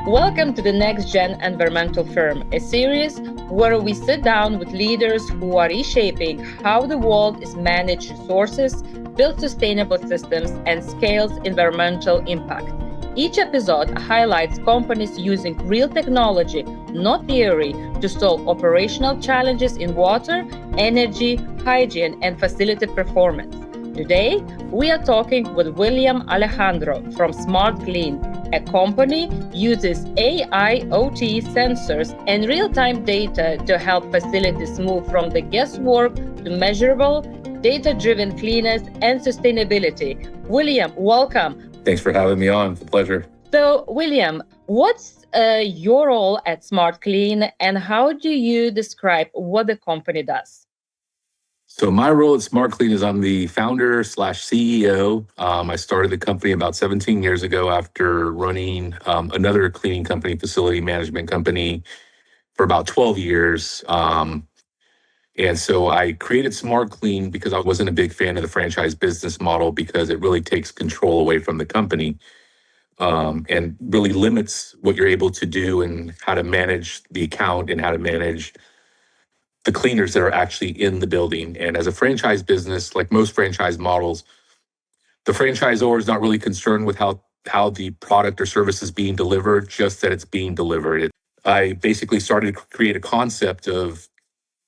Welcome to the Next Gen Environmental Firm, a series where we sit down with leaders who are reshaping how the world is managed resources, builds sustainable systems, and scales environmental impact. Each episode highlights companies using real technology, not theory, to solve operational challenges in water, energy, hygiene, and facility performance. Today, we are talking with William Alejandro from Smart Clean. A company uses AI/OT sensors and real-time data to help facilities move from the guesswork to measurable, data-driven cleanliness and sustainability. William, welcome. Thanks for having me on. It's a pleasure. So, William, what's your role at Smart Clean and how do you describe what the company does? So my role at Smart Clean is I'm the founder/CEO. I started the company about 17 years ago after running another cleaning company, facility management company, for about 12 years. And so I created Smart Clean because I wasn't a big fan of the franchise business model because it really takes control away from the company and really limits what you're able to do and how to manage the account and how to manage the cleaners that are actually in the building. And as a franchise business, like most franchise models, the franchisor is not really concerned with how the product or service is being delivered, just that it's being delivered. I basically started to create a concept of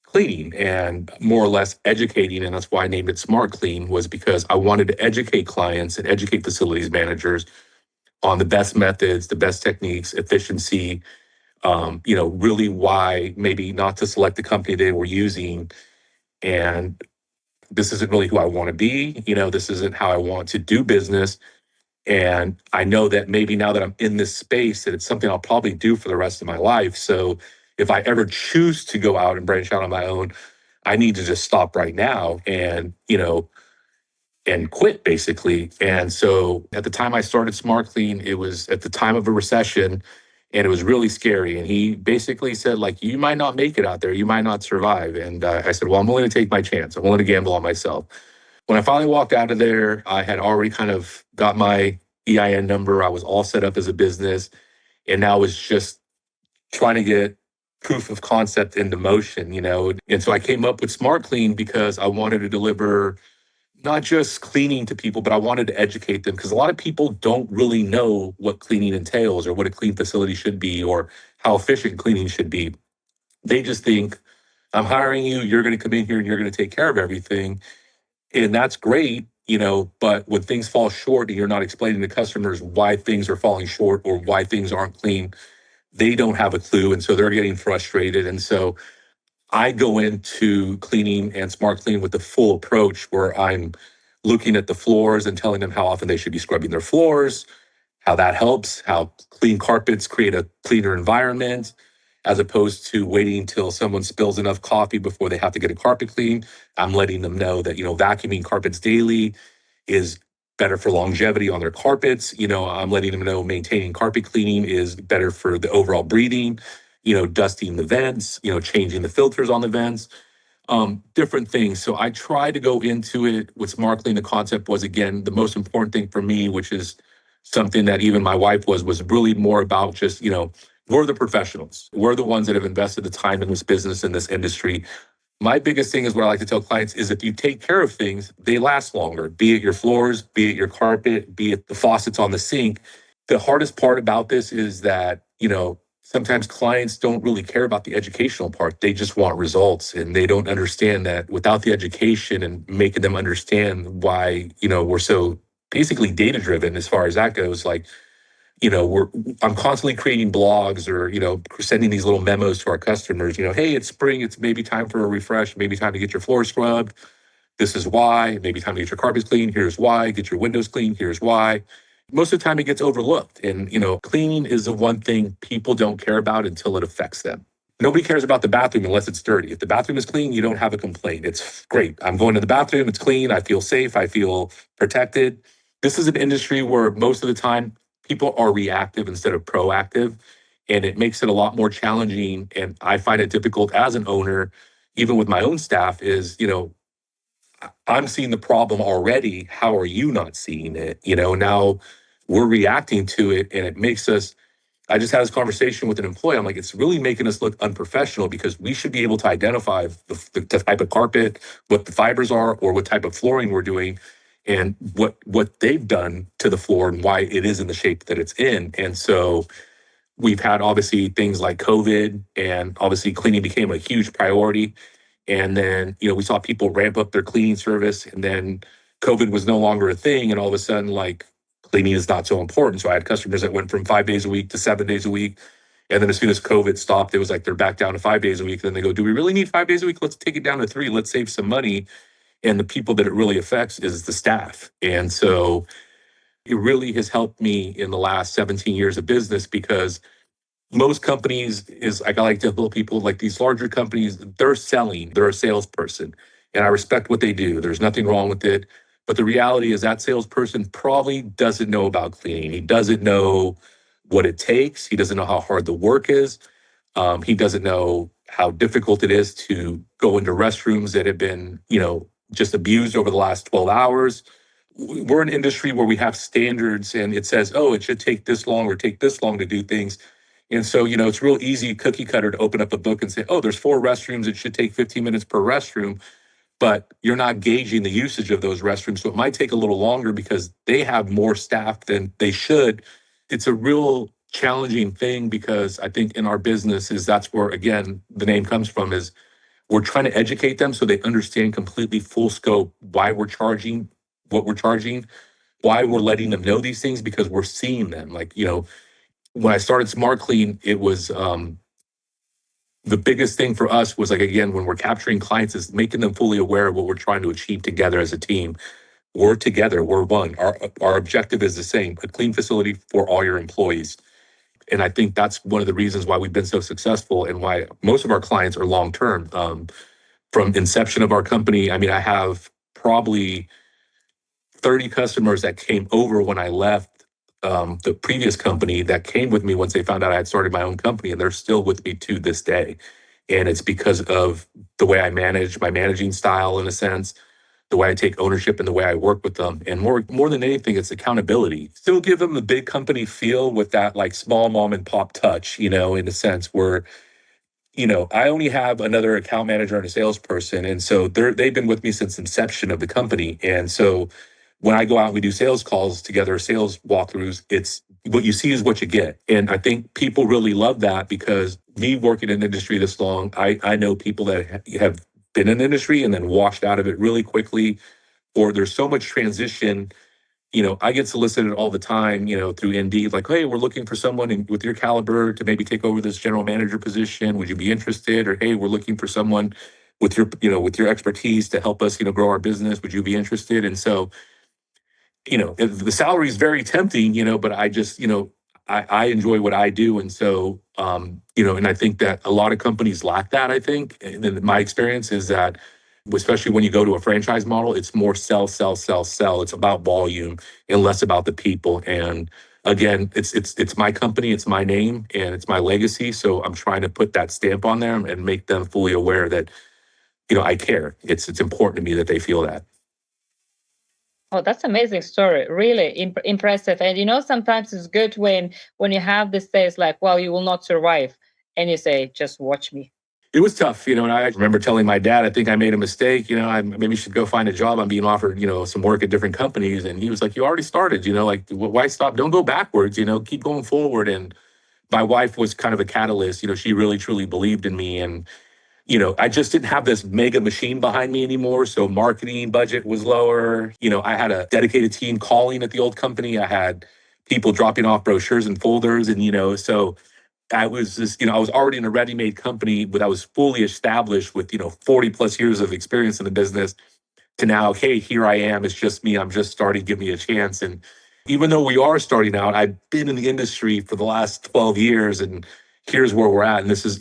cleaning and more or less educating, and that's why I named it Smart Clean, was because I wanted to educate clients and educate facilities managers on the best methods, the best techniques, efficiency, really why maybe not to select the company they were using. And this isn't really who I want to be. This isn't how I want to do business. And I know that maybe now that I'm in this space, that it's something I'll probably do for the rest of my life. So if I ever choose to go out and branch out on my own, I need to just stop right now and quit basically. And so at the time I started Smart Clean, it was at the time of a recession. And it was really scary. And he basically said, like, you might not make it out there. You might not survive. And I said, well, I'm willing to take my chance. I'm willing to gamble on myself. When I finally walked out of there, I had already kind of got my EIN number. I was all set up as a business. And now I was just trying to get proof of concept into motion. And so I came up with Smart Clean because I wanted to deliver not just cleaning to people, but I wanted to educate them because a lot of people don't really know what cleaning entails or what a clean facility should be or how efficient cleaning should be. They just think, I'm hiring you, you're going to come in here and you're going to take care of everything. And that's great, but when things fall short and you're not explaining to customers why things are falling short or why things aren't clean, they don't have a clue. And so they're getting frustrated. And so I go into cleaning and Smart Clean with the full approach where I'm looking at the floors and telling them how often they should be scrubbing their floors, how that helps, how clean carpets create a cleaner environment, as opposed to waiting until someone spills enough coffee before they have to get a carpet cleaned. I'm letting them know that, vacuuming carpets daily is better for longevity on their carpets. I'm letting them know maintaining carpet cleaning is better for the overall breathing. Dusting the vents, changing the filters on the vents, different things. So I try to go into it with Smart Clean. The concept was, again, the most important thing for me, which is something that even my wife was really more about just, we're the professionals. We're the ones that have invested the time in this business, in this industry. My biggest thing is what I like to tell clients is if you take care of things, they last longer, be it your floors, be it your carpet, be it the faucets on the sink. The hardest part about this is that, sometimes clients don't really care about the educational part. They just want results, and they don't understand that without the education and making them understand why, we're so basically data-driven as far as that goes. Like, I'm constantly creating blogs or, sending these little memos to our customers, hey, it's spring. It's maybe time for a refresh, maybe time to get your floor scrubbed. This is why. Maybe time to get your carpets clean. Here's why. Get your windows clean. Here's why. Most of the time it gets overlooked. And, cleaning is the one thing people don't care about until it affects them. Nobody cares about the bathroom unless it's dirty. If the bathroom is clean, you don't have a complaint. It's great. I'm going to the bathroom. It's clean. I feel safe. I feel protected. This is an industry where most of the time people are reactive instead of proactive. And it makes it a lot more challenging. And I find it difficult as an owner, even with my own staff, is, I'm seeing the problem already. How are you not seeing it? Now we're reacting to it, and it makes us I just had this conversation with an employee. I'm like, it's really making us look unprofessional because we should be able to identify the type of carpet, what the fibers are, or what type of flooring we're doing, and what they've done to the floor and why it is in the shape that it's in. And so we've had obviously things like COVID, and obviously cleaning became a huge priority. And then, we saw people ramp up their cleaning service, and then COVID was no longer a thing. And all of a sudden, like, cleaning is not so important. So I had customers that went from 5 days a week to 7 days a week. And then as soon as COVID stopped, it was like they're back down to 5 days a week. Then they go, do we really need 5 days a week? Let's take it down to 3. Let's save some money. And the people that it really affects is the staff. And so it really has helped me in the last 17 years of business, because most companies is like, I like to tell people, like, these larger companies, they're selling, they're a salesperson, and I respect what they do. There's nothing wrong with it. But the reality is that salesperson probably doesn't know about cleaning. He doesn't know what it takes. He doesn't know how hard the work is. He doesn't know how difficult it is to go into restrooms that have been, just abused over the last 12 hours. We're an industry where we have standards, and it says, oh, it should take this long or take this long to do things. And so, it's real easy, cookie cutter, to open up a book and say, oh, there's 4 restrooms. It should take 15 minutes per restroom. But you're not gauging the usage of those restrooms. So it might take a little longer because they have more staff than they should. It's a real challenging thing, because I think in our business that's where, again, the name comes from, is we're trying to educate them so they understand completely full scope why we're charging what we're charging, why we're letting them know these things, because we're seeing them. Like, when I started Smart Clean, it was the biggest thing for us was, like, again, when we're capturing clients, is making them fully aware of what we're trying to achieve together as a team. We're together, we're one. Our objective is the same: a clean facility for all your employees. And I think that's one of the reasons why we've been so successful, and why most of our clients are long term. From inception of our company, I mean, I have probably 30 customers that came over when I left the previous company, that came with me once they found out I had started my own company, and they're still with me to this day. And it's because of the way I manage, my managing style, in a sense, the way I take ownership, and the way I work with them. And more than anything, it's accountability. Still give them the big company feel with that, like, small mom and pop touch, in a sense where, I only have another account manager and a salesperson. And so they've been with me since inception of the company. And so when I go out and we do sales calls together, sales walkthroughs, it's what you see is what you get. And I think people really love that, because me working in the industry this long, I know people that have been in the industry and then washed out of it really quickly, or there's so much transition. I get solicited all the time, through Indeed, like, hey, we're looking for someone with your caliber to maybe take over this general manager position. Would you be interested? Or, hey, we're looking for someone with your expertise to help us, grow our business. Would you be interested? And so, the salary is very tempting, but I just, I enjoy what I do. And so, and I think that a lot of companies lack that. I think, and then my experience is that, especially when you go to a franchise model, it's more sell, sell, sell, sell. It's about volume and less about the people. And again, it's my company, it's my name, and it's my legacy. So I'm trying to put that stamp on there and make them fully aware that, I care. It's important to me that they feel that. Oh, that's amazing story. Really impressive. And sometimes it's good when you have this says like, well, you will not survive. And you say, just watch me. It was tough, and I remember telling my dad, I think I made a mistake, I maybe should go find a job. I'm being offered, some work at different companies. And he was like, you already started, like, why stop? Don't go backwards, keep going forward. And my wife was kind of a catalyst, she really, truly believed in me. And, I just didn't have this mega machine behind me anymore. So marketing budget was lower. I had a dedicated team calling at the old company. I had people dropping off brochures and folders. And, so I was just, I was already in a ready-made company, but I was fully established with, 40 plus years of experience in the business, to now, hey, here I am. It's just me. I'm just starting. Give me a chance. And even though we are starting out, I've been in the industry for the last 12 years, and here's where we're at. And this is,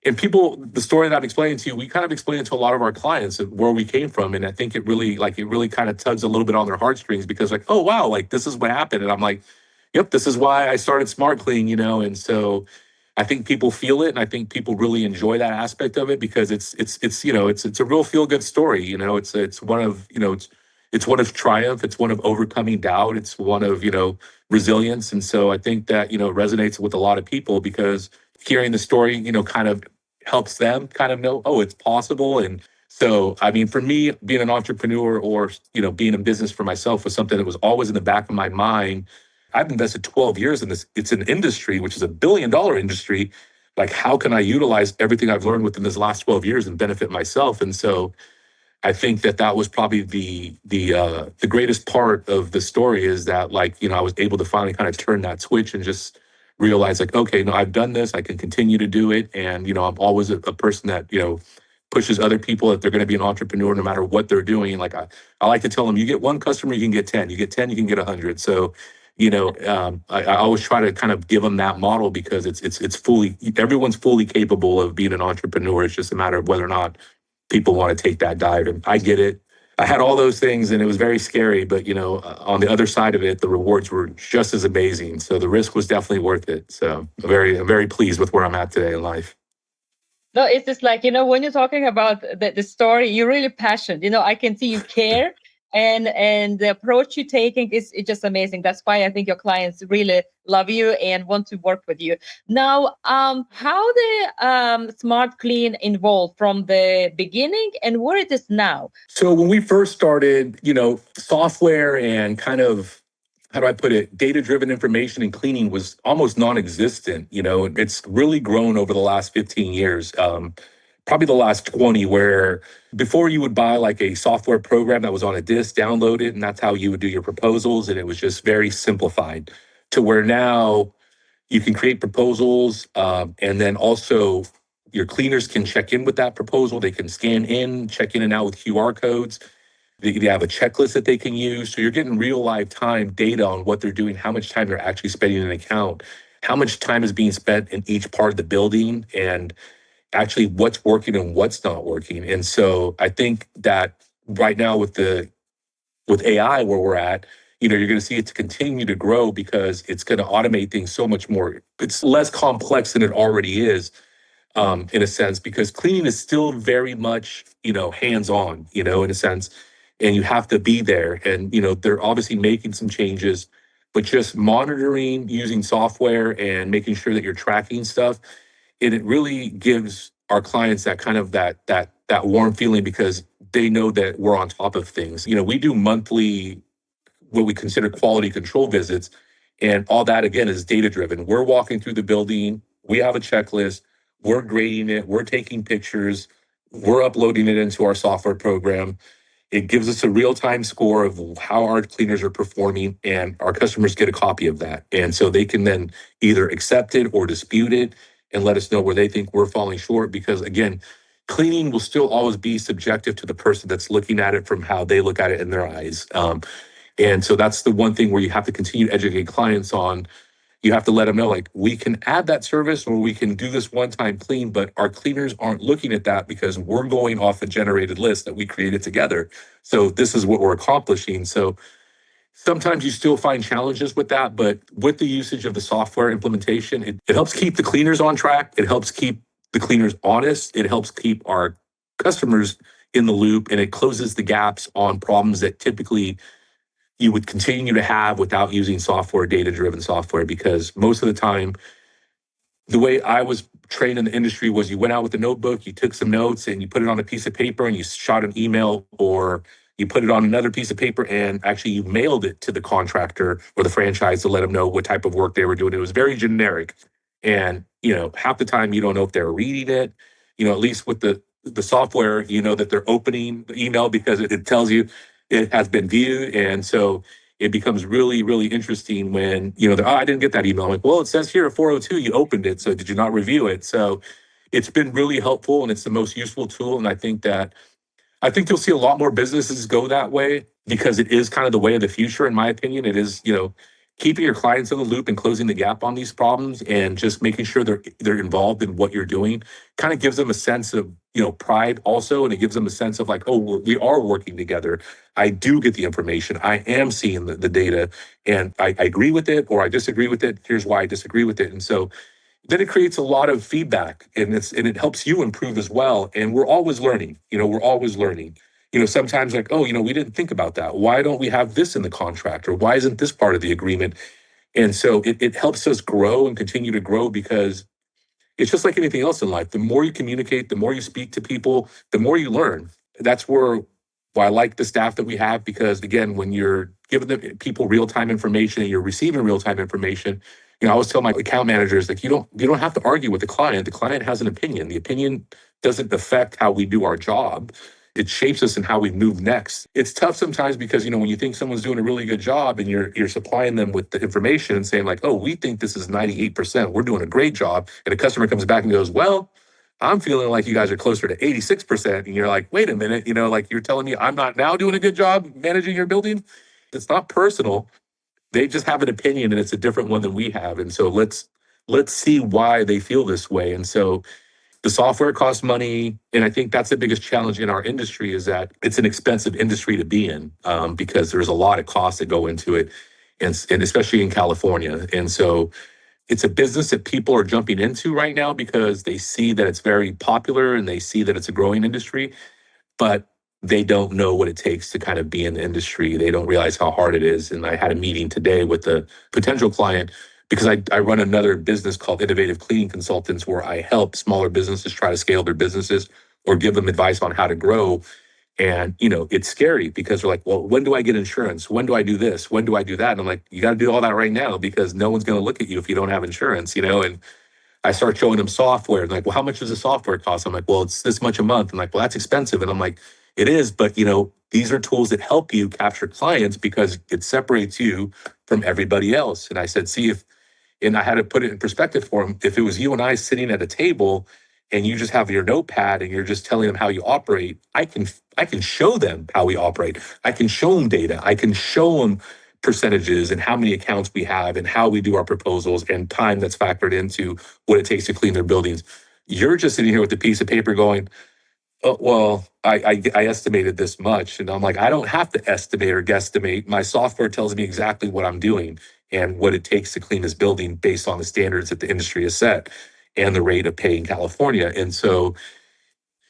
and people, the story that I'm explaining to you, we kind of explain it to a lot of our clients where we came from. And I think it really kind of tugs a little bit on their heartstrings, because, like, oh, wow, like, this is what happened. And I'm like, yep, this is why I started Smart Clean, and so I think people feel it, and I think people really enjoy that aspect of it, because it's a real feel good story. It's one of, it's one of triumph. It's one of overcoming doubt. It's one of, resilience. And so I think that, resonates with a lot of people because hearing the story, kind of helps them kind of know, oh, it's possible. And so, I mean, for me, being an entrepreneur or, being in business for myself was something that was always in the back of my mind. I've invested 12 years in this. It's an industry, which is a $1 billion industry. Like, how can I utilize everything I've learned within this last 12 years and benefit myself? And so I think that was probably the greatest part of the story is that, like, I was able to finally kind of turn that switch and just realize, like, okay, no, I've done this. I can continue to do it. And, I'm always a person that, pushes other people that they're going to be an entrepreneur no matter what they're doing. Like, I like to tell them, you get one customer, you can get 10. You get 10, you can get 100. So, I always try to kind of give them that model because everyone's fully capable of being an entrepreneur. It's just a matter of whether or not people want to take that dive. And I get it. I had all those things and it was very scary, but on the other side of it, the rewards were just as amazing. So the risk was definitely worth it. So I'm very pleased with where I'm at today in life. No, it's just like, when you're talking about the story, you're really passionate. I can see you care, and the approach you're taking is just amazing. That's why I think your clients really love you and want to work with you. Now, how the Smart Clean evolved from the beginning and where it is now? So when we first started, software and kind of, how do I put it, data-driven information and cleaning was almost non-existent. It's really grown over the last 15 years, probably the last 20, where before you would buy like a software program that was on a disk, download it, and that's how you would do your proposals. And it was just very simplified to where now you can create proposals, and then also your cleaners can check in with that proposal. They can scan in, check in and out with QR codes. They have a checklist that they can use. So you're getting real live time data on what they're doing, how much time they're actually spending in an account, how much time is being spent in each part of the building, and actually what's working and what's not working. And so I think that right now with AI where we're at, you're going to see it to continue to grow because it's going to automate things so much more. It's less complex than it already is, in a sense, because cleaning is still very much, hands-on, in a sense, and you have to be there. And, they're obviously making some changes, but just monitoring using software and making sure that you're tracking stuff, and it really gives our clients that kind of that warm feeling because they know that we're on top of things. We do monthly, what we consider quality control visits, and all that again is data driven. We're walking through the building, we have a checklist, we're grading it, we're taking pictures, we're uploading it into our software program. It gives us a real-time score of how our cleaners are performing, and our customers get a copy of that. And so they can then either accept it or dispute it and let us know where they think we're falling short. Because again, cleaning will still always be subjective to the person that's looking at it from how they look at it in their eyes. And so that's the one thing where you have to continue to educate clients on. You have to let them know, like, we can add that service or we can do this one-time clean, but our cleaners aren't looking at that because we're going off a generated list that we created together. So this is what we're accomplishing. So sometimes you still find challenges with that, but with the usage of the software implementation, it helps keep the cleaners on track. It helps keep the cleaners honest. It helps keep our customers in the loop, and it closes the gaps on problems that typically you would continue to have without using software, data-driven software, because most of the time, the way I was trained in the industry was you went out with a notebook, you took some notes and you put it on a piece of paper and you shot an email, or you put it on another piece of paper and actually you mailed it to the contractor or the franchise to let them know what type of work they were doing. It was very generic. And, half the time you don't know if they're reading it, at least with the software, that they're opening the email because it tells you it has been viewed. And so it becomes really, really interesting when, I didn't get that email. I'm like, well, it says here at 4:02, you opened it. So did you not review it? So it's been really helpful and it's the most useful tool. And I think you'll see a lot more businesses go that way because it is kind of the way of the future, in my opinion. It is, keeping your clients in the loop and closing the gap on these problems and just making sure they're involved in what you're doing kind of gives them a sense of, pride also. And it gives them a sense of like, oh, we are working together. I do get the information. I am seeing the data and I agree with it or I disagree with it. Here's why I disagree with it. And so then it creates a lot of feedback and it helps you improve as well. And we're always learning, we're always learning. sometimes like, oh, we didn't think about that. Why don't we have this in the contract? Or why isn't this part of the agreement? And so it helps us grow and continue to grow, because it's just like anything else in life. The more you communicate, the more you speak to people, the more you learn. That's why I like the staff that we have, because again, when you're giving the people real-time information and you're receiving real-time information, I always tell my account managers, like, you don't have to argue with the client. The client has an opinion. The opinion doesn't affect how we do our job. It shapes us in how we move next. It's tough sometimes because, when you think someone's doing a really good job and you're supplying them with the information and saying like, oh, we think this is 98%, we're doing a great job. And a customer comes back and goes, well, I'm feeling like you guys are closer to 86%. And you're like, wait a minute, like you're telling me I'm not now doing a good job managing your building? It's not personal. They just have an opinion and it's a different one than we have. And so let's see why they feel this way. And so the software costs money. And I think that's the biggest challenge in our industry, is that it's an expensive industry to be in, because there's a lot of costs that go into it, and especially in California. And so it's a business that people are jumping into right now because they see that it's very popular and they see that it's a growing industry, but they don't know what it takes to kind of be in the industry. They don't realize how hard it is. And I had a meeting today with a potential client, because I run another business called Innovative Cleaning Consultants, where I help smaller businesses try to scale their businesses or give them advice on how to grow. And, it's scary because they're like, well, when do I get insurance? When do I do this? When do I do that? And I'm like, you got to do all that right now, because no one's going to look at you if you don't have insurance, and I start showing them software. And like, well, how much does the software cost? I'm like, well, it's this much a month. I'm like, well, that's expensive. And I'm like, it is, but these are tools that help you capture clients because it separates you from everybody else. And I said, and I had to put it in perspective for him. If it was you and I sitting at a table and you just have your notepad and you're just telling them how you operate, I can show them how we operate. I can show them data. I can show them percentages and how many accounts we have and how we do our proposals and time that's factored into what it takes to clean their buildings. You're just sitting here with a piece of paper going, oh, well, I estimated this much. And I'm like, I don't have to estimate or guesstimate. My software tells me exactly what I'm doing and what it takes to clean this building based on the standards that the industry has set and the rate of pay in California. And so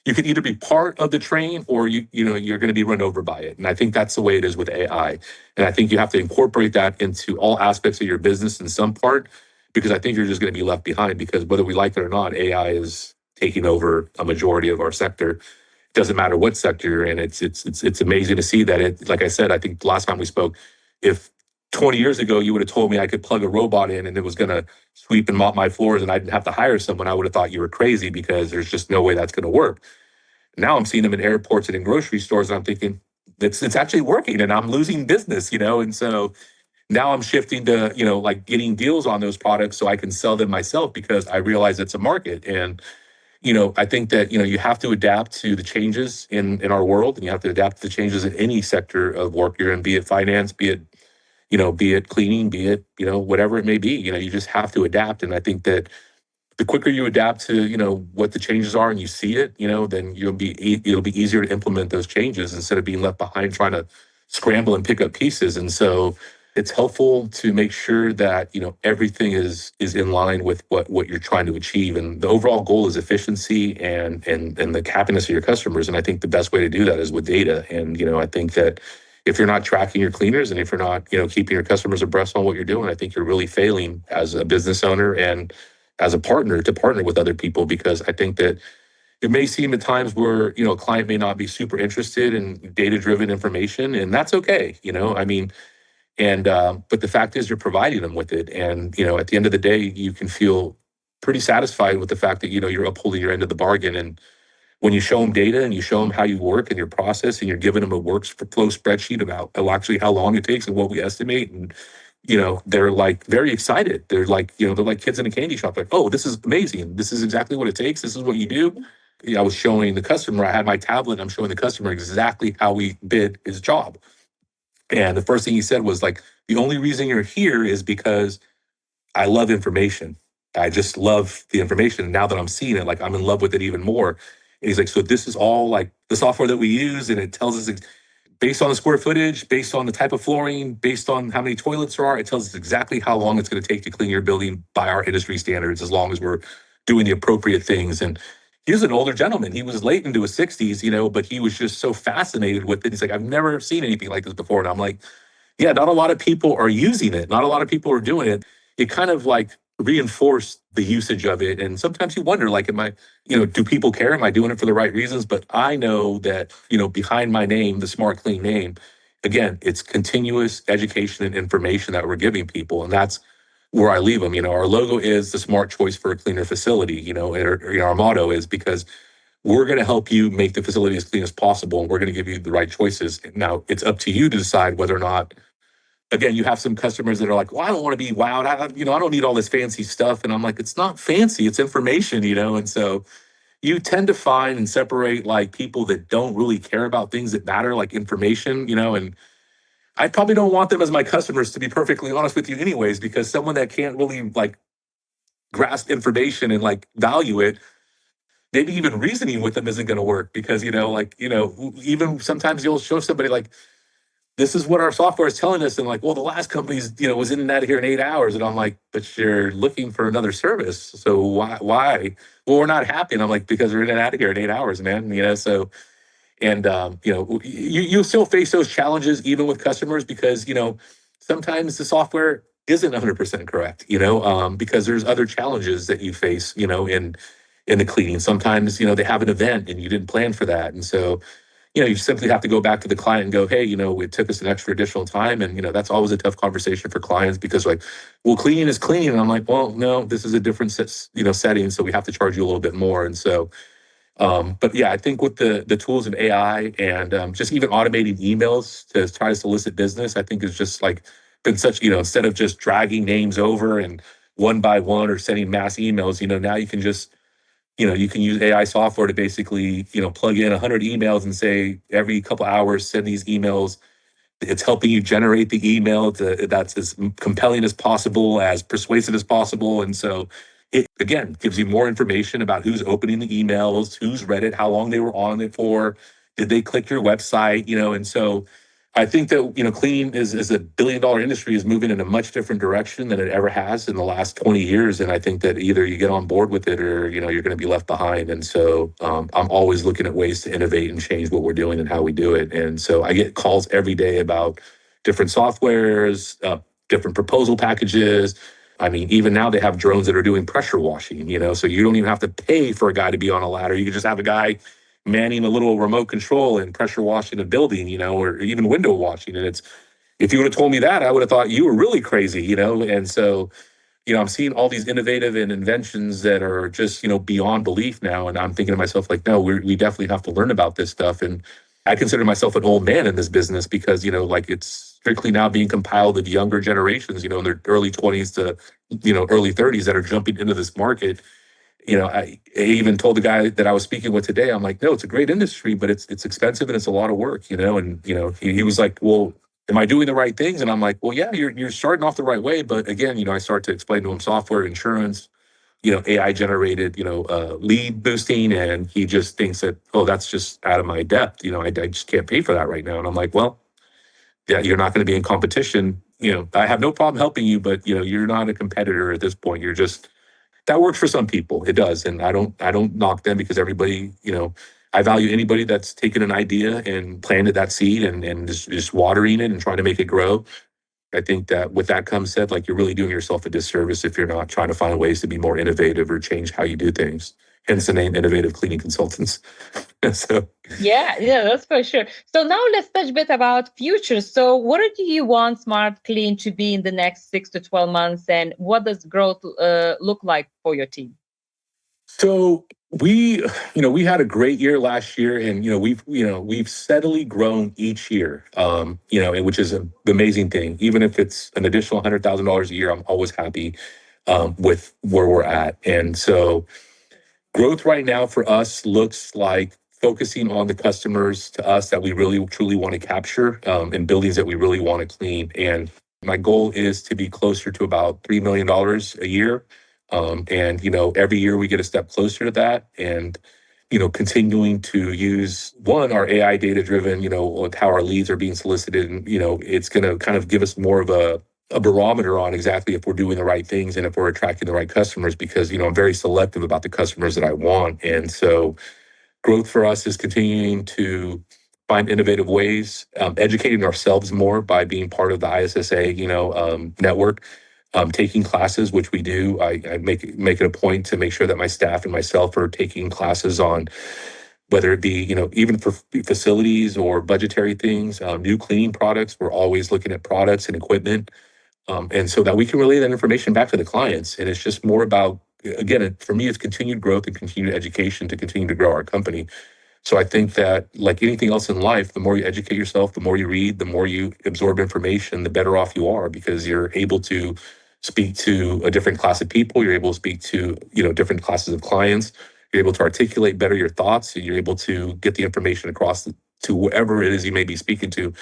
you can either be part of the train or you're going to be run over by it. And I think that's the way it is with AI. And I think you have to incorporate that into all aspects of your business in some part, because I think you're just going to be left behind, because whether we like it or not, AI is taking over a majority of our sector. It doesn't matter what sector you're in. It's amazing to see that it, like I said, I think the last time we spoke, if 20 years ago you would have told me I could plug a robot in and it was going to sweep and mop my floors and I didn't have to hire someone, I would have thought you were crazy, because there's just no way that's going to work. Now I'm seeing them in airports and in grocery stores, and I'm thinking it's actually working, and I'm losing business, and so now I'm shifting to, like getting deals on those products so I can sell them myself, because I realize it's a market. And, I think that, you have to adapt to the changes in our world, and you have to adapt to the changes in any sector of work you're in, be it finance, be it cleaning, be it, whatever it may be. You just have to adapt. And I think that the quicker you adapt to, what the changes are and you see it, then it'll be easier to implement those changes instead of being left behind trying to scramble and pick up pieces. And so it's helpful to make sure that, everything is in line with what you're trying to achieve. And the overall goal is efficiency and the happiness of your customers. And I think the best way to do that is with data. And, I think that if you're not tracking your cleaners and if you're not, keeping your customers abreast on what you're doing, I think you're really failing as a business owner and as a partner to partner with other people. Because I think that it may seem at times where, a client may not be super interested in data-driven information, and that's okay. But the fact is you're providing them with it. And, at the end of the day, you can feel pretty satisfied with the fact that, you're upholding your end of the bargain. And when you show them data and you show them how you work and your process, and you're giving them a workflow spreadsheet about actually how long it takes and what we estimate, and they're like very excited. They're like, they're like kids in a candy shop. Like, oh, this is amazing. This is exactly what it takes. This is what you do. I was showing the customer, I had my tablet, I'm showing the customer exactly how we bid his job. And the first thing he said was like, the only reason you're here is because I love information. I just love the information. And now that I'm seeing it, like I'm in love with it even more. And he's like, so this is all like the software that we use, and it tells us based on the square footage, based on the type of flooring, based on how many toilets there are, it tells us exactly how long it's going to take to clean your building by our industry standards, as long as we're doing the appropriate things. And he was an older gentleman. He was late into his 60s, but he was just so fascinated with it. He's like, I've never seen anything like this before. And I'm like, yeah, not a lot of people are using it. Not a lot of people are doing it. It kind of like reinforced the usage of it. And sometimes you wonder, like, do people care? Am I doing it for the right reasons? But I know that, behind my name, the Smart Clean name, again, it's continuous education and information that we're giving people. And that's where I leave them. Our logo is the smart choice for a cleaner facility, and our motto is because we're going to help you make the facility as clean as possible. And we're going to give you the right choices. Now, it's up to you to decide whether or not, again, you have some customers that are like, well, I don't want to be wowed. I don't need all this fancy stuff. And I'm like, it's not fancy, it's information, And so you tend to find and separate like people that don't really care about things that matter, like information, and I probably don't want them as my customers, to be perfectly honest with you anyways, because someone that can't really like grasp information and like value it, maybe even reasoning with them isn't going to work because, even sometimes you'll show somebody like, this is what our software is telling us. And like, well, the last company's, was in and out of here in 8 hours. And I'm like, but you're looking for another service. So why? Well, we're not happy. And I'm like, because we're in and out of here in 8 hours, man. So, and, you still face those challenges even with customers because, sometimes the software isn't 100% correct, because there's other challenges that you face, in the cleaning. Sometimes, they have an event and you didn't plan for that. And so, you simply have to go back to the client and go, hey, it took us an extra additional time. And, that's always a tough conversation for clients because like, well, cleaning is cleaning. And I'm like, well, no, this is a different setting. So we have to charge you a little bit more. And so, but yeah, I think with the tools of AI and just even automating emails to try to solicit business, I think is just like been such, instead of just dragging names over and one by one or sending mass emails, now you can just, you can use AI software to basically, plug in 100 emails and say every couple hours, send these emails. It's helping you generate the email that's as compelling as possible, as persuasive as possible. And so it, again, gives you more information about who's opening the emails, who's read it, how long they were on it for, did they click your website, and so I think that, cleaning is a billion-dollar industry is moving in a much different direction than it ever has in the last 20 years. And I think that either you get on board with it or, you're going to be left behind. And so I'm always looking at ways to innovate and change what we're doing and how we do it. And so I get calls every day about different softwares, different proposal packages. I mean, even now they have drones that are doing pressure washing, so you don't even have to pay for a guy to be on a ladder. You can just have a guy manning a little remote control and pressure washing a building, or even window washing. And it's, if you would have told me that, I would have thought you were really crazy, And so, I'm seeing all these innovative and inventions that are just, beyond belief now. And I'm thinking to myself, like, no, we definitely have to learn about this stuff. And I consider myself an old man in this business because, like it's strictly now being compiled of younger generations, in their early 20s to, early 30s that are jumping into this market. I even told the guy that I was speaking with today, I'm like, no, it's a great industry, but it's expensive and it's a lot of work, and, he was like, well, am I doing the right things? And I'm like, well, yeah, you're starting off the right way. But again, I start to explain to him software, insurance, AI generated, lead boosting. And he just thinks that, oh, that's just out of my depth. I just can't pay for that right now. And I'm like, well, yeah, you're not going to be in competition. I have no problem helping you, but, you're not a competitor at this point. You're just, that works for some people. It does. And I don't knock them because everybody, I value anybody that's taken an idea and planted that seed and just watering it and trying to make it grow. I think that with that comes said, like, you're really doing yourself a disservice if you're not trying to find ways to be more innovative or change how you do things. Hence the name Innovative Cleaning Consultants. So yeah, that's for sure. So now let's touch a bit about future. So what do you want Smart Clean to be in the next 6 to 12 months, and what does growth look like for your team? So we had a great year last year, and we've steadily grown each year, and which is an amazing thing. Even if it's an additional $100,000 a year, I'm always happy with where we're at. And so growth right now for us looks like focusing on the customers to us that we really truly want to capture, and buildings that we really want to clean. And my goal is to be closer to about $3 million a year. And, every year we get a step closer to that. And, continuing to use our AI data driven, with how our leads are being solicited. And, it's going to kind of give us more of a a barometer on exactly if we're doing the right things and if we're attracting the right customers, because, I'm very selective about the customers that I want. And so growth for us is continuing to find innovative ways, educating ourselves more by being part of the ISSA, network, taking classes, which we do. I make it a point to make sure that my staff and myself are taking classes on whether it be, even for facilities or budgetary things, new cleaning products. We're always looking at products and equipment. And so that we can relay that information back to the clients. And it's just more about, again, for me, it's continued growth and continued education to continue to grow our company. So I think that, like anything else in life, the more you educate yourself, the more you read, the more you absorb information, the better off you are, because you're able to speak to a different class of people. You're able to speak to, different classes of clients. You're able to articulate better your thoughts. And you're able to get the information across to whoever it is you may be speaking to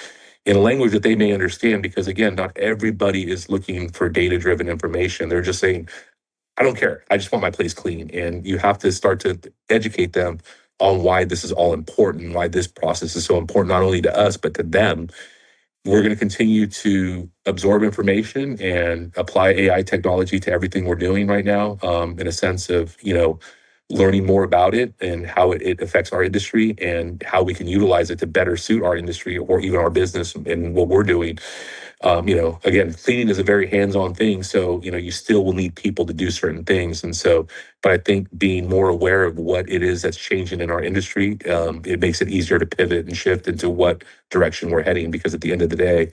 in a language that they may understand. Because again, not everybody is looking for data-driven information. They're just saying, I don't care. I just want my place clean. And you have to start to educate them on why this is all important, why this process is so important, not only to us, but to them. We're going to continue to absorb information and apply AI technology to everything we're doing right now, in a sense of, learning more about it and how it affects our industry and how we can utilize it to better suit our industry or even our business and what we're doing. Again, cleaning is a very hands-on thing. So, you still will need people to do certain things. And so, but I think being more aware of what it is that's changing in our industry, it makes it easier to pivot and shift into what direction we're heading. Because at the end of the day,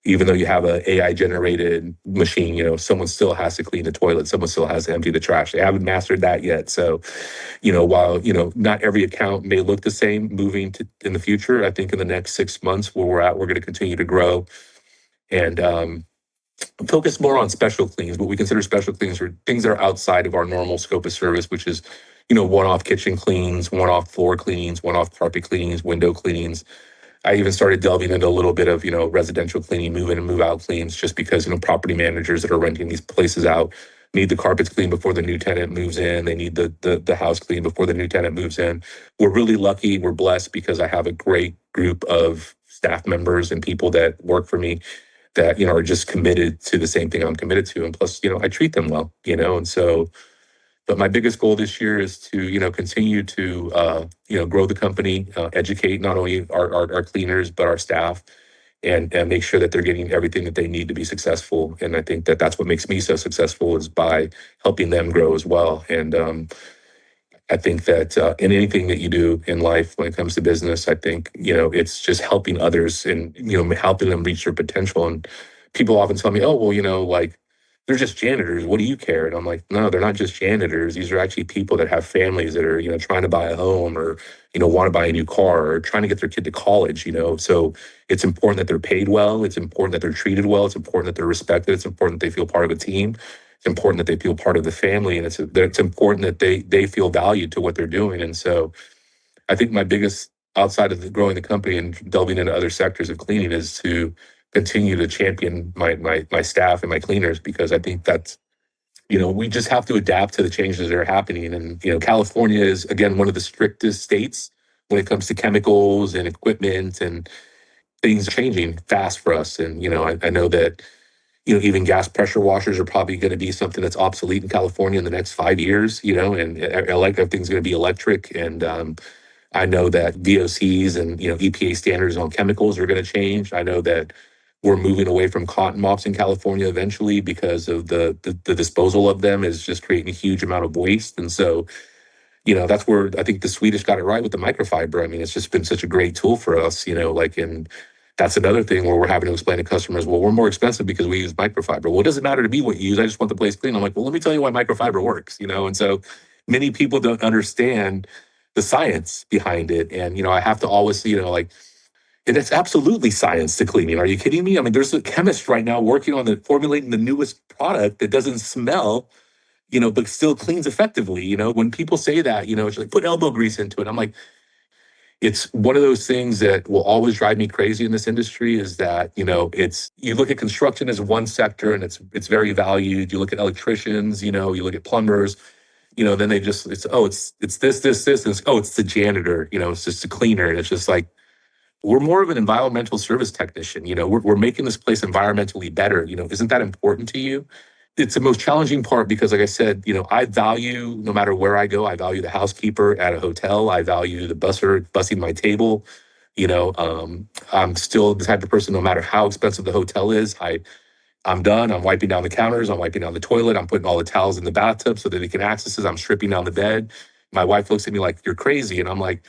even though you have an AI generated machine, someone still has to clean the toilet. Someone still has to empty the trash. They haven't mastered that yet. So, while, not every account may look the same moving to in the future, I think in the next 6 months where we're at, we're going to continue to grow and focus more on special cleans. What we consider special cleans are things that are outside of our normal scope of service, which is, one-off kitchen cleans, one-off floor cleans, one-off carpet cleanings, window cleanings. I even started delving into a little bit of, residential cleaning, move in and move out cleans, just because, property managers that are renting these places out need the carpets cleaned before the new tenant moves in. They need the house cleaned before the new tenant moves in. We're really lucky. We're blessed because I have a great group of staff members and people that work for me that, are just committed to the same thing I'm committed to. And plus, I treat them well, and so, but my biggest goal this year is to, continue to, grow the company, educate not only our cleaners, but our staff, and make sure that they're getting everything that they need to be successful. And I think that that's what makes me so successful, is by helping them grow as well. And I think that in anything that you do in life, when it comes to business, I think, it's just helping others and, helping them reach their potential. And people often tell me, oh, well, like, they're just janitors. What do you care? And I'm like, no, they're not just janitors. These are actually people that have families that are, trying to buy a home or, want to buy a new car or trying to get their kid to college, So it's important that they're paid well. It's important that they're treated well. It's important that they're respected. It's important that they feel part of a team. It's important that they feel part of the family. And it's important that they feel valued to what they're doing. And so I think my biggest, outside of growing the company and delving into other sectors of cleaning, is to continue to champion my staff and my cleaners, because I think that's, we just have to adapt to the changes that are happening. And, California is, again, one of the strictest states when it comes to chemicals and equipment, and things are changing fast for us. And, I know that, even gas pressure washers are probably going to be something that's obsolete in California in the next 5 years, and everything's going to be electric. And I know that VOCs and, EPA standards on chemicals are going to change. I know that we're moving away from cotton mops in California eventually, because of the disposal of them is just creating a huge amount of waste. And so, that's where I think the Swedish got it right with the microfiber. I mean, it's just been such a great tool for us, and that's another thing where we're having to explain to customers, well, we're more expensive because we use microfiber. Well, it doesn't matter to me what you use. I just want the place clean. I'm like, well, let me tell you why microfiber works, And so many people don't understand the science behind it. And, I have to always, and it's absolutely science to cleaning. Are you kidding me? I mean, there's a chemist right now working on formulating the newest product that doesn't smell, but still cleans effectively. When people say that, it's like, put elbow grease into it. I'm like, it's one of those things that will always drive me crazy in this industry, is that, you look at construction as one sector and it's very valued. You look at electricians, you look at plumbers, then it's this, and it's the janitor, it's just a cleaner. And it's just like, we're more of an environmental service technician. We're making this place environmentally better. Isn't that important to you? It's the most challenging part because, like I said, I value, no matter where I go, I value the housekeeper at a hotel. I value the busser bussing my table. I'm still the type of person, no matter how expensive the hotel is, I'm done. I'm wiping down the counters. I'm wiping down the toilet. I'm putting all the towels in the bathtub so that they can access it. I'm stripping down the bed. My wife looks at me like, you're crazy. And I'm like,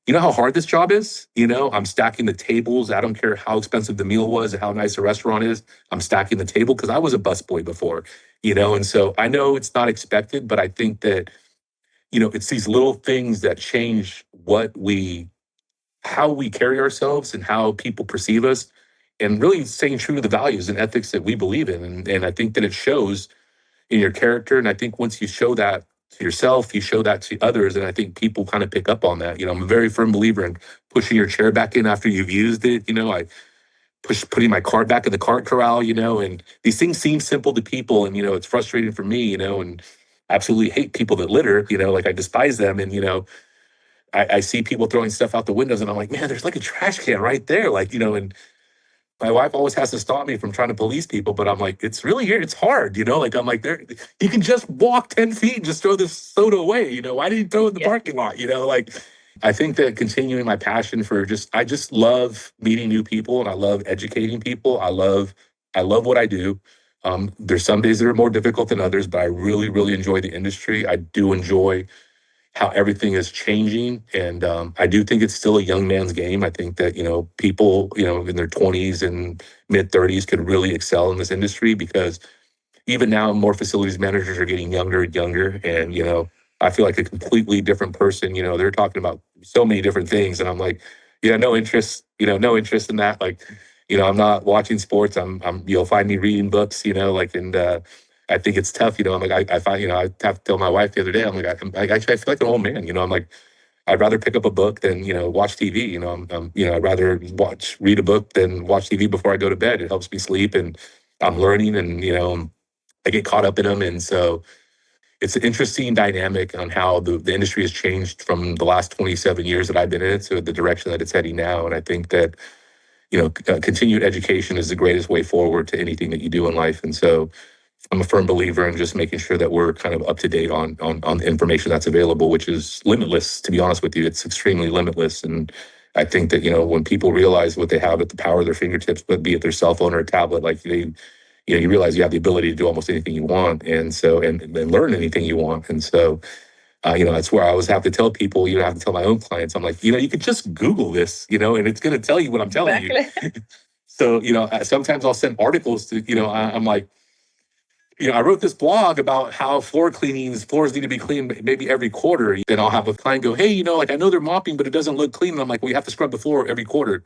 you know how hard this job is? I'm stacking the tables. I don't care how expensive the meal was and how nice the restaurant is. I'm stacking the table because I was a busboy before, and so I know it's not expected, but I think that, it's these little things that change how we carry ourselves and how people perceive us, and really staying true to the values and ethics that we believe in. And I think that it shows in your character. And I think once you show that to yourself, you show that to others. And I think people kind of pick up on that. I'm a very firm believer in pushing your chair back in after you've used it. I putting my cart back in the cart corral, and these things seem simple to people. And, it's frustrating for me, and I absolutely hate people that litter, like I despise them. And, I see people throwing stuff out the windows and I'm like, man, there's like a trash can right there. And my wife always has to stop me from trying to police people, but I'm like, it's really here. It's hard, like, I'm like, you can just walk 10 feet and just throw this soda away. Why did you throw it in the parking lot? I think that continuing my passion for I just love meeting new people and I love educating people. I love what I do. There's some days that are more difficult than others, but I really, really enjoy the industry. I do enjoy how everything is changing. And I do think it's still a young man's game. I think that, people, in their 20s and mid 30s could really excel in this industry because even now more facilities managers are getting younger and younger. And, I feel like a completely different person. They're talking about so many different things. And I'm like, yeah, no interest in that. I'm not watching sports. You'll find me reading books, and I think it's tough, I'm like, I find, I have to tell my wife the other day, I'm like, I feel like an old man, I'm like, I'd rather pick up a book than, watch TV, I'd rather read a book than watch TV before I go to bed. It helps me sleep and I'm learning and, I get caught up in them. And so it's an interesting dynamic on how the industry has changed from the last 27 years that I've been in it to the direction that it's heading now. And I think that, continued education is the greatest way forward to anything that you do in life. And so I'm a firm believer in just making sure that we're kind of up to date on the information that's available, which is limitless, to be honest with you. It's extremely limitless. And I think that, when people realize what they have at the power of their fingertips, but be it their cell phone or a tablet, you realize you have the ability to do almost anything you want. And so, and learn anything you want. And so, that's where I always have to tell people, I have to tell my own clients, I'm like, you could just Google this, and it's going to tell you what I'm telling you. So, sometimes I'll send articles to, I'm like, I wrote this blog about how floors need to be cleaned maybe every quarter. Then I'll have a client go, hey, I know they're mopping, but it doesn't look clean. And I'm like, well, you have to scrub the floor every quarter.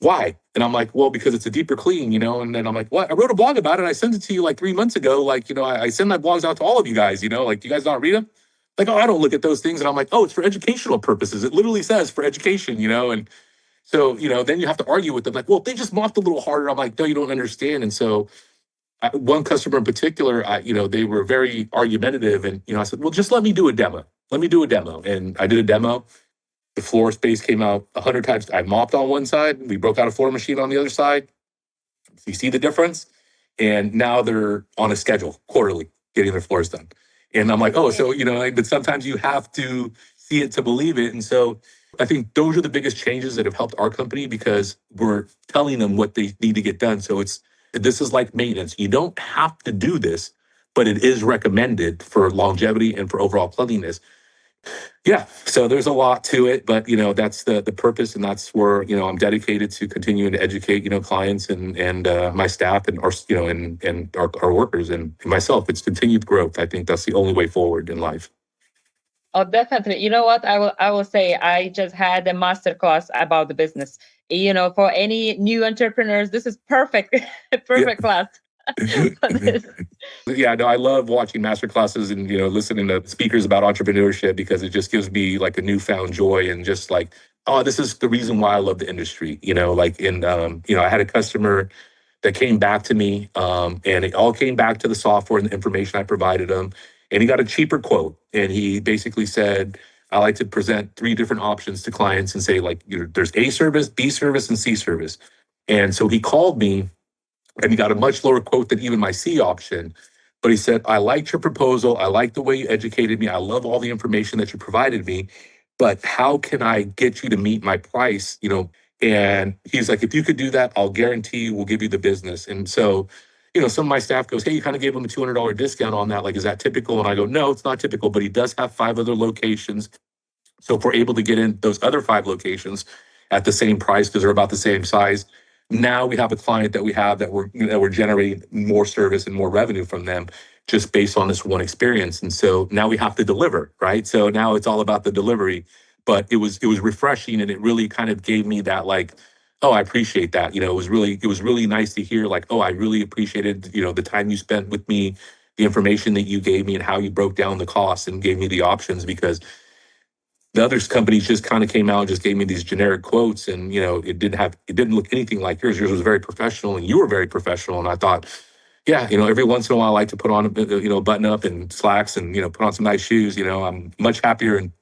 Why? And I'm like, well, because it's a deeper clean, and then I'm like, what? I wrote a blog about it. I sent it to you like 3 months ago. I send my blogs out to all of you guys, do you guys not read them? Like, oh, I don't look at those things. And I'm like, oh, it's for educational purposes. It literally says for education, and so, then you have to argue with them like, well, they just mopped a little harder. I'm like, no, you don't understand. And so one customer in particular, they were very argumentative. And, I said, well, just let me do a demo. And I did a demo. The floor space came out 100 times. I mopped on one side. We broke out a floor machine on the other side. You see the difference? And now they're on a schedule quarterly, getting their floors done. And I'm like, oh, so, but sometimes you have to see it to believe it. And so I think those are the biggest changes that have helped our company because we're telling them what they need to get done. So this is like maintenance. You don't have to do this, but it is recommended for longevity and for overall cleanliness. Yeah, so there's a lot to it, but that's the purpose, and that's where I'm dedicated to continuing to educate clients and my staff and our and our workers and myself. It's continued growth. I think that's the only way forward in life. Oh, definitely. You know what? I will say I just had a masterclass about the business. For any new entrepreneurs, this is perfect, perfect class. Yeah, no, I love watching master classes and listening to speakers about entrepreneurship because it just gives me like a newfound joy and just like, oh, this is the reason why I love the industry. I had a customer that came back to me, and it all came back to the software and the information I provided him, and he got a cheaper quote, and he basically said, I like to present three different options to clients and say, like, there's A service, B service, and C service. And so he called me and he got a much lower quote than even my C option. But he said, I liked your proposal. I like the way you educated me. I love all the information that you provided me. But how can I get you to meet my price? And he's like, if you could do that, I'll guarantee you we'll give you the business. And so, some of my staff goes, hey, you kind of gave him a $200 discount on that. Like, is that typical? And I go, no, it's not typical, but he does have 5 other locations. So if we're able to get in those other 5 locations at the same price because they're about the same size, now we have a client that we're generating more service and more revenue from them just based on this one experience. And so now we have to deliver, right? So now it's all about the delivery. But it was refreshing, and it really kind of gave me that, like, oh, I appreciate that. It was really nice to hear, like, oh, I really appreciated the time you spent with me, the information that you gave me, and how you broke down the costs and gave me the options, because the other companies just kind of came out and just gave me these generic quotes, and it didn't look anything like yours. Yours was very professional, and you were very professional. And I thought, yeah, every once in a while I like to put on button up and slacks and put on some nice shoes. I'm much happier in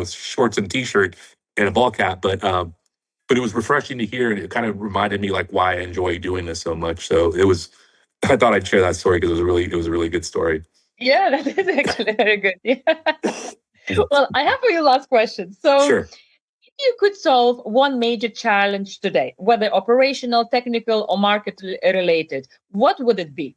shorts and t-shirt and a ball cap, but it was refreshing to hear, and it kind of reminded me like why I enjoy doing this so much. So it was. I thought I'd share that story because it was a really good story. Yeah, that is actually very good. Yeah. Well, I have for you last question. So, Sure. if you could solve one major challenge today, whether operational, technical, or market related, what would it be?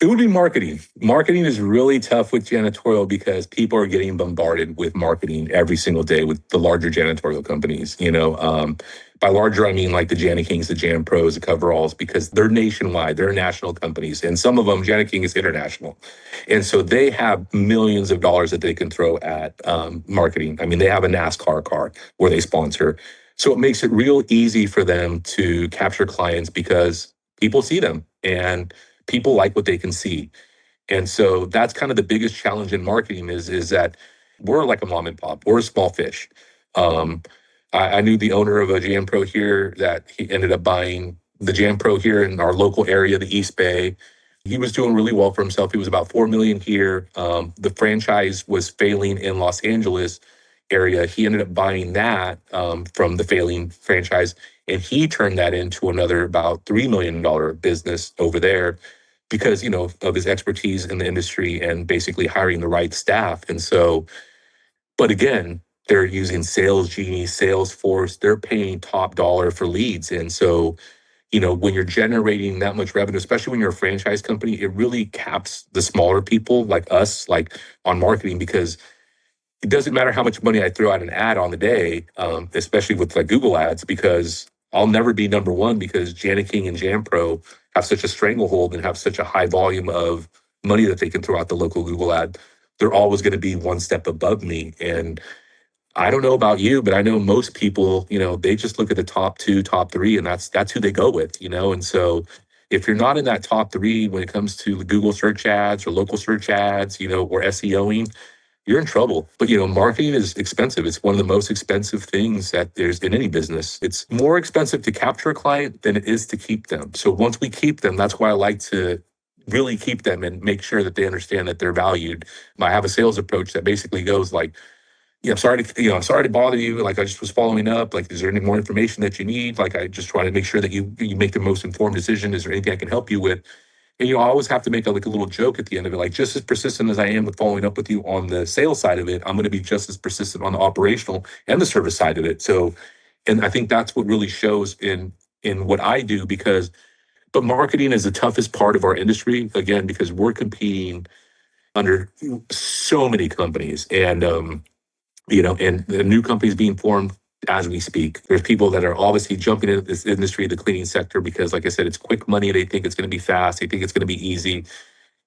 It would be marketing. Marketing is really tough with janitorial because people are getting bombarded with marketing every single day with the larger janitorial companies. By larger, I mean like the Jani Kings, the Jan Pros, the Coveralls, because they're nationwide, they're national companies. And some of them, Jani King is international. And so they have millions of dollars that they can throw at marketing. I mean, they have a NASCAR car where they sponsor. So it makes it real easy for them to capture clients because people see them and people like what they can see. And so that's kind of the biggest challenge in marketing is that we're like a mom and pop. We're a small fish. Um, I knew the owner of a Jam Pro here that he ended up buying the Jam Pro here in our local area, the East Bay. He was doing really well for himself. He was about 4 million here. The franchise was failing in Los Angeles area. He ended up buying that from the failing franchise, and he turned that into another about $3 million business over there because, of his expertise in the industry and basically hiring the right staff. And so, but again, they're using Sales Genie, Salesforce, they're paying top dollar for leads. And so, when you're generating that much revenue, especially when you're a franchise company, it really caps the smaller people like us, like on marketing, because it doesn't matter how much money I throw out an ad on the day, especially with like Google ads, because I'll never be number one because Jani King and Jam Pro have such a stranglehold and have such a high volume of money that they can throw out the local Google ad. They're always going to be one step above me. And I don't know about you, but I know most people, they just look at the top 2, top 3, and that's who they go with, And so if you're not in that top 3 when it comes to the Google search ads or local search ads, or SEOing, you're in trouble. But, marketing is expensive. It's one of the most expensive things that there's in any business. It's more expensive to capture a client than it is to keep them. So once we keep them, that's why I like to really keep them and make sure that they understand that they're valued. I have a sales approach that basically goes like, I'm sorry to bother you. Like, I just was following up. Like, is there any more information that you need? Like, I just try to make sure that you make the most informed decision. Is there anything I can help you with? And I always have to make a little joke at the end of it. Like, just as persistent as I am with following up with you on the sales side of it, I'm going to be just as persistent on the operational and the service side of it. So, and I think that's what really shows in what I do, but marketing is the toughest part of our industry, again, because we're competing under so many companies, and and the new companies being formed as we speak. There's people that are obviously jumping into this industry, the cleaning sector, because, like I said, it's quick money. They think it's going to be fast. They think it's going to be easy.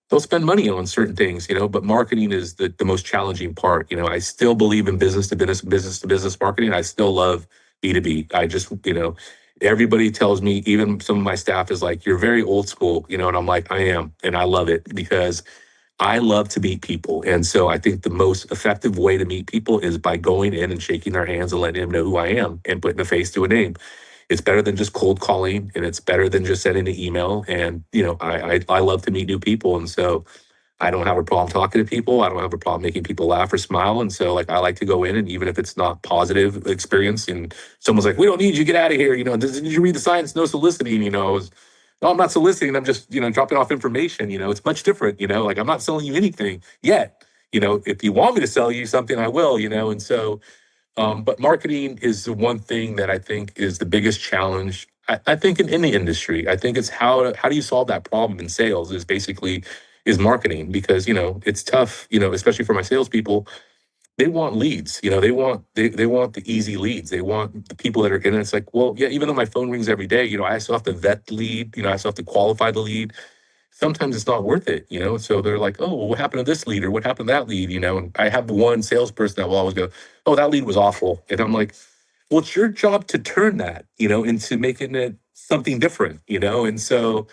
They'll spend money on certain things, but marketing is the most challenging part. I still believe in business to business marketing. I still love B2B. I just, everybody tells me, even some of my staff is like, you're very old school, and I'm like, I am. And I love it because I love to meet people. And so I think the most effective way to meet people is by going in and shaking their hands and letting them know who I am and putting a face to a name. It's better than just cold calling, and it's better than just sending an email. And, I love to meet new people. And so I don't have a problem talking to people. I don't have a problem making people laugh or smile. And so like I like to go in, and even if it's not positive experience and someone's like, we don't need you, get out of here. Did you read the science? No soliciting, no, I'm not soliciting. I'm just, dropping off information. It's much different, like I'm not selling you anything yet. If you want me to sell you something, I will, and so, but marketing is the one thing that I think is the biggest challenge. I think in any industry, I think it's how do you solve that problem in sales is marketing, because, it's tough, especially for my salespeople. They want leads, they want the easy leads. They want the people that are in it. It's like, well, yeah, even though my phone rings every day, I still have to vet the lead, I still have to qualify the lead. Sometimes it's not worth it, so they're like, oh, well, what happened to this lead, or what happened to that lead, and I have one salesperson that will always go, oh, that lead was awful. And I'm like, well, it's your job to turn that, into making it something different, and so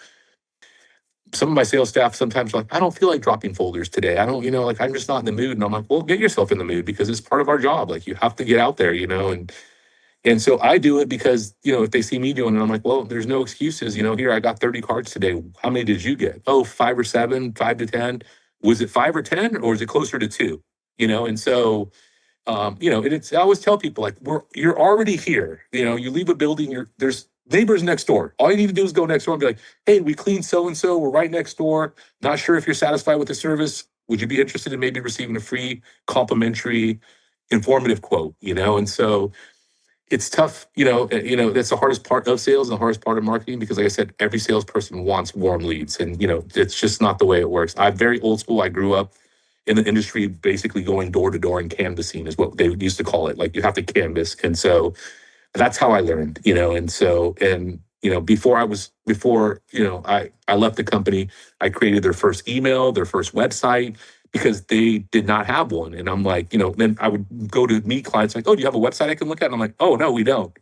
some of my sales staff sometimes are like, I don't feel like dropping folders today. I don't, like I'm just not in the mood. And I'm like, well, get yourself in the mood, because it's part of our job. Like you have to get out there, and so I do it because, if they see me doing it, I'm like, well, there's no excuses. Here, I got 30 cards today. How many did you get? Oh, 5 or 7, 5 to 10. Was it 5 or 10, or is it closer to 2? And so, and it's, I always tell people, like, you're already here. You leave a building, there's neighbors next door. All you need to do is go next door and be like, hey, we cleaned so-and-so. We're right next door. Not sure if you're satisfied with the service. Would you be interested in maybe receiving a free, complimentary, informative quote? And so it's tough. That's the hardest part of sales and the hardest part of marketing, because like I said, every salesperson wants warm leads, and, it's just not the way it works. I'm very old school. I grew up in the industry basically going door to door and canvassing is what they used to call it. Like you have to canvas. And so that's how I learned, and so, before I left the company, I created their first email, their first website, because they did not have one. And I'm like, then I would go to meet clients like, oh, do you have a website I can look at? And I'm like, oh, no, we don't.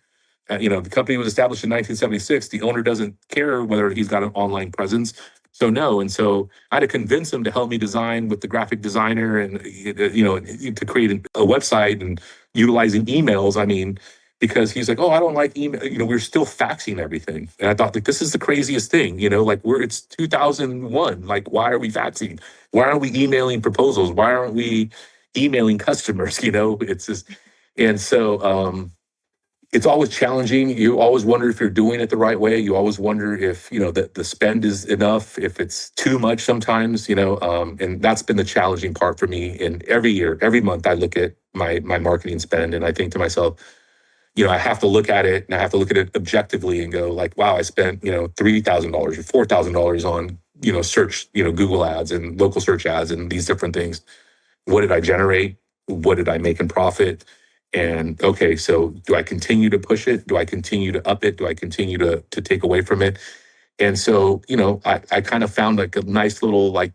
The company was established in 1976. The owner doesn't care whether he's got an online presence. So no. And so I had to convince him to help me design with the graphic designer and, to create a website and utilizing emails. I mean, because he's like, oh, I don't like email. We're still faxing everything. And I thought, like, this is the craziest thing, like it's 2001. Like, why are we faxing? Why aren't we emailing proposals? Why aren't we emailing customers? It's just, and so, it's always challenging. You always wonder if you're doing it the right way. You always wonder if, the spend is enough, if it's too much sometimes, and that's been the challenging part for me. And every year, every month, I look at my marketing spend, and I think to myself, I have to look at it, and I have to look at it objectively and go like, wow, I spent, $3,000 or $4,000 on, search, Google ads and local search ads and these different things. What did I generate? What did I make in profit? And okay, so do I continue to push it? Do I continue to up it? Do I continue to take away from it? And so, I kind of found like a nice little like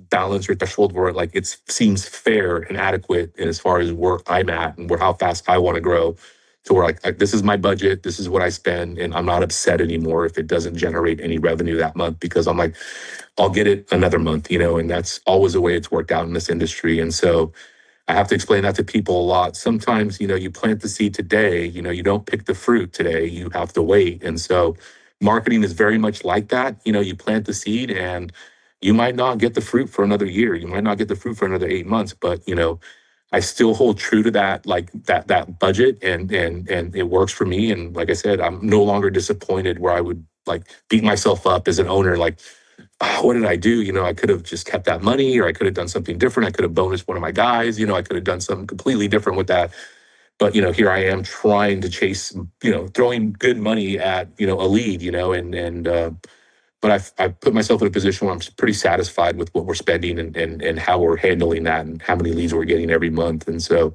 balance or threshold where like it seems fair and adequate as far as where I'm at and how fast I want to grow. So we're like, this is my budget, this is what I spend, and I'm not upset anymore if it doesn't generate any revenue that month, because I'm like, I'll get it another month, and that's always the way it's worked out in this industry. And so I have to explain that to people a lot. Sometimes, you plant the seed today, you don't pick the fruit today, you have to wait. And so marketing is very much like that. You plant the seed and you might not get the fruit for another year. You might not get the fruit for another 8 months, but, I still hold true to that, like that budget, and it works for me. And like I said, I'm no longer disappointed where I would like beat myself up as an owner, like, oh, what did I do? I could have just kept that money, or I could have done something different. I could have bonused one of my guys, I could have done something completely different with that. But, here I am trying to chase, throwing good money at, a lead, but I've put myself in a position where I'm pretty satisfied with what we're spending and how we're handling that and how many leads we're getting every month. And so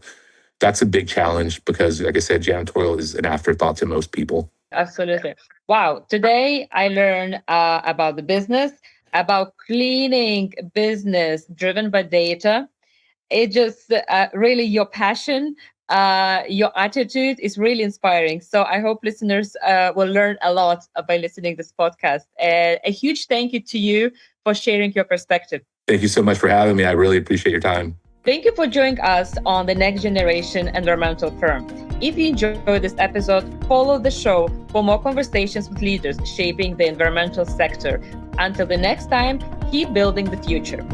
that's a big challenge because, like I said, janitorial is an afterthought to most people. Absolutely. Wow. Today I learned about the business, about cleaning business driven by data. It just really your passion, your attitude is really inspiring. So I hope listeners will learn a lot by listening to this podcast. A huge thank you to you for sharing your perspective. Thank you so much for having me. I really appreciate your time. Thank you for joining us on the Next Generation Environmental Firm. If you enjoyed this episode, follow the show for more conversations with leaders shaping the environmental sector. Until the next time, keep building the future.